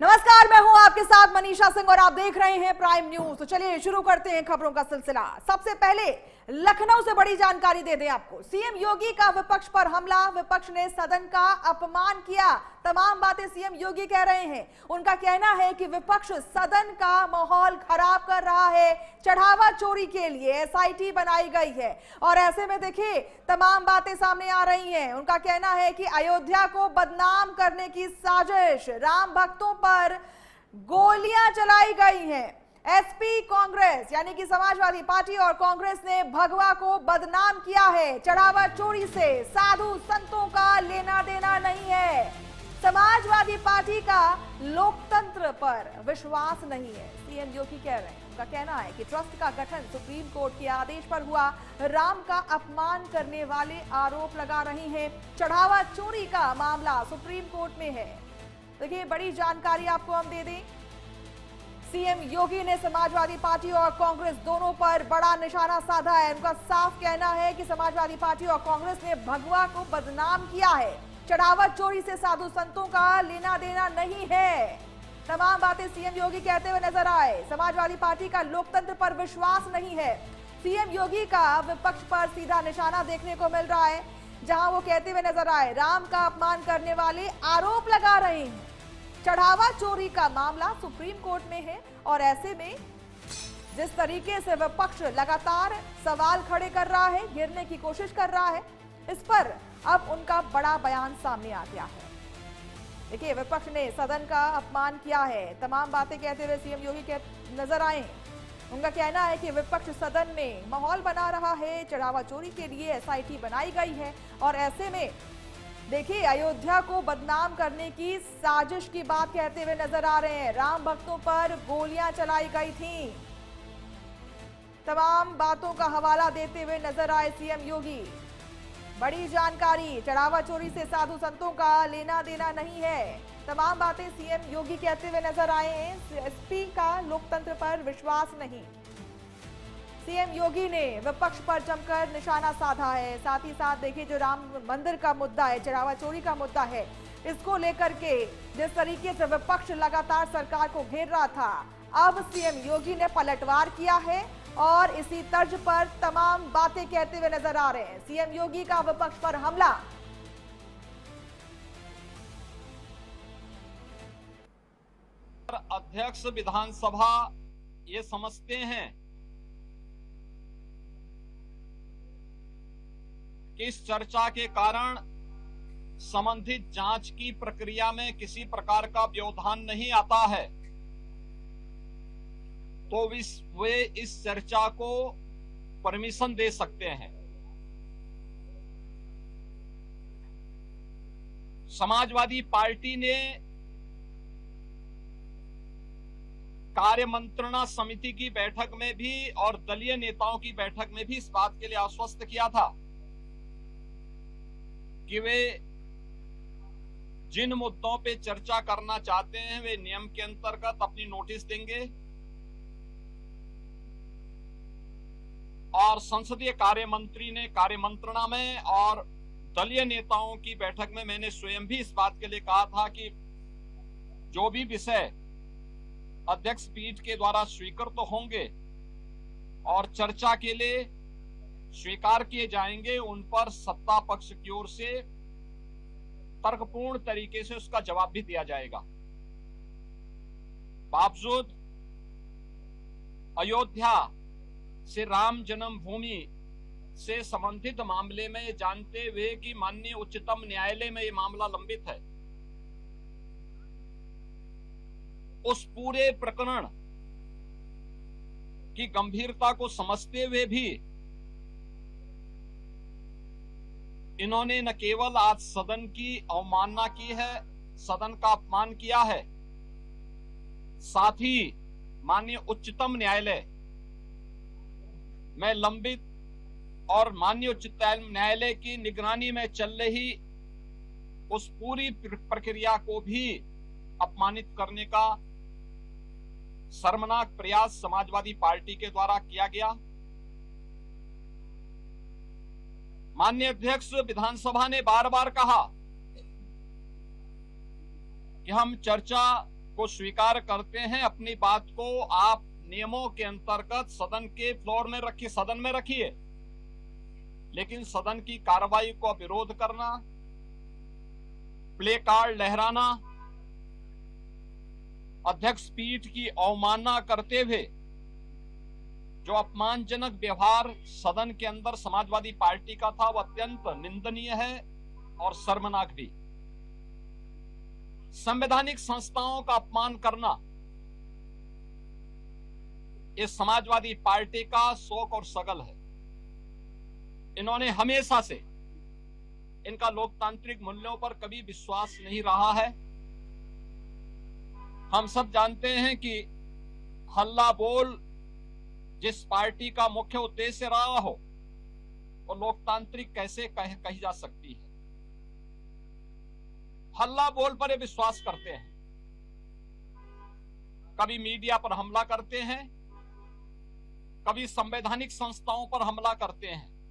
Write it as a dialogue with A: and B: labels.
A: नमस्कार, मैं हूं आपके साथ मनीषा सिंह और आप देख रहे हैं प्राइम न्यूज। तो चलिए शुरू करते हैं खबरों का सिलसिला। सबसे पहले लखनऊ से बड़ी जानकारी दे दें आपको। सीएम योगी का विपक्ष पर हमला, विपक्ष ने सदन का अपमान किया। तमाम बातें सीएम योगी कह रहे हैं। उनका कहना है कि विपक्ष सदन का माहौल खराब कर रहा है, चढ़ावा चोरी के लिए एसआईटी बनाई गई है और ऐसे में देखिए तमाम बातें सामने आ रही हैं। उनका कहना है कि अयोध्या को बदनाम करने की साजिश, राम भक्तों पर गोलियां चलाई गई हैं। एसपी कांग्रेस यानी कि समाजवादी पार्टी और कांग्रेस ने भगवा को बदनाम किया है। चढ़ावा चोरी से साधु संतों का लेना देना नहीं है। समाजवादी पार्टी का लोकतंत्र पर विश्वास नहीं है, सीएम योगी कह रहे हैं। उनका कहना है कि ट्रस्ट का गठन सुप्रीम कोर्ट के आदेश पर हुआ। राम का अपमान करने वाले आरोप लगा रहे हैं। चढ़ावा चोरी का मामला सुप्रीम कोर्ट में है। देखिए बड़ी जानकारी आपको हम दे दें। सीएम योगी ने समाजवादी पार्टी और कांग्रेस दोनों पर बड़ा निशाना साधा है। उनका साफ कहना है कि समाजवादी पार्टी और कांग्रेस ने भगवा को बदनाम किया है। चढ़ावा चोरी से साधु संतों का लेना देना नहीं है। तमाम बातें सीएम योगी कहते हुए नजर आए। समाजवादी पार्टी का लोकतंत्र पर विश्वास नहीं है। सीएम योगी का विपक्ष पर सीधा निशाना देखने को मिल रहा है, जहां वो कहते हुए नजर आए राम का अपमान करने वाले आरोप लगा रहे हैं। चढ़ावा चोरी का मामला सुप्रीम कोर्ट में है और ऐसे में जिस तरीके से विपक्ष लगातार सवाल खड़े कर रहा है, घेरने की कोशिश कर रहा है, इस पर अब उनका बड़ा बयान सामने आ गया है। देखिए विपक्ष ने सदन का अपमान किया है। तमाम बातें कहते हुए सीएम योगी नजर आए। उनका कहना है कि विपक्ष सदन में माहौल बना रहा है, चढ़ावा चोरी के लिए एसआईटी बनाई गई है और ऐसे में देखिए अयोध्या को बदनाम करने की साजिश की बात कहते हुए नजर आ रहे हैं। राम भक्तों पर गोलियां चलाई गई थी। तमाम बातों का हवाला देते हुए नजर आए सीएम योगी। बड़ी जानकारी, चढ़ावा चोरी से साधु संतों का लेना देना नहीं है। तमाम बातें सीएम योगी कहते हुए नजर आए हैं। एसपी का लोकतंत्र पर विश्वास नहीं। सीएम योगी ने विपक्ष पर जमकर निशाना साधा है। साथ ही साथ देखिए जो राम मंदिर का मुद्दा है, चढ़ावा चोरी का मुद्दा है, इसको लेकर के जिस तरीके से विपक्ष लगातार सरकार को घेर रहा था, अब सीएम योगी ने पलटवार किया है और इसी तर्ज पर तमाम बातें कहते हुए नजर आ रहे हैं। सीएम योगी का विपक्ष पर हमला।
B: अध्यक्ष विधानसभा ये समझते हैं कि इस चर्चा के कारण संबंधित जांच की प्रक्रिया में किसी प्रकार का व्यवधान नहीं आता है, तो वे इस चर्चा को परमिशन दे सकते हैं। समाजवादी पार्टी ने कार्य मंत्रणा समिति की बैठक में भी और दलीय नेताओं की बैठक में भी इस बात के लिए आश्वस्त किया था कि वे जिन मुद्दों पे चर्चा करना चाहते हैं वे नियम के अंतर्गत अपनी नोटिस देंगे और संसदीय कार्य मंत्री ने कार्य मंत्रणा में और दलीय नेताओं की बैठक में मैंने स्वयं भी इस बात के लिए कहा था कि जो भी विषय अध्यक्ष पीठ के द्वारा स्वीकृत तो होंगे और चर्चा के लिए स्वीकार किए जाएंगे, उन पर सत्ता पक्ष की ओर से तर्कपूर्ण तरीके से उसका जवाब भी दिया जाएगा। बावजूद अयोध्या से राम जन्मभूमि से संबंधित मामले में जानते हुए कि माननीय उच्चतम न्यायालय में यह मामला लंबित है, उस पूरे प्रकरण की गंभीरता को समझते हुए भी इन्होंने न केवल आज सदन की अवमानना की है, सदन का अपमान किया है, साथ ही माननीय उच्चतम न्यायालय में लंबित और माननीय उच्चतम न्यायालय की निगरानी में चल रही उस पूरी प्रक्रिया को भी अपमानित करने का शर्मनाक प्रयास समाजवादी पार्टी के द्वारा किया गया। माननीय अध्यक्ष विधानसभा ने बार बार कहा कि हम चर्चा को स्वीकार करते हैं, अपनी बात को आप नियमों के अंतर्गत सदन के फ्लोर में रखिए, सदन में रखिए, लेकिन सदन की कार्रवाई को विरोध करना, प्ले कार्ड लहराना, अध्यक्ष पीठ की अवमानना करते हुए जो अपमानजनक व्यवहार सदन के अंदर समाजवादी पार्टी का था, वह अत्यंत निंदनीय है और शर्मनाक भी। संवैधानिक संस्थाओं का अपमान करना इस समाजवादी पार्टी का शौक और शगल है। इन्होंने हमेशा से, इनका लोकतांत्रिक मूल्यों पर कभी विश्वास नहीं रहा है। हम सब जानते हैं कि हल्ला बोल जिस पार्टी का मुख्य उद्देश्य रहा हो, वो लोकतांत्रिक कैसे कही जा सकती है। हल्ला बोल पर ये विश्वास करते हैं, कभी मीडिया पर हमला करते हैं, कभी संवैधानिक संस्थाओं पर हमला करते हैं।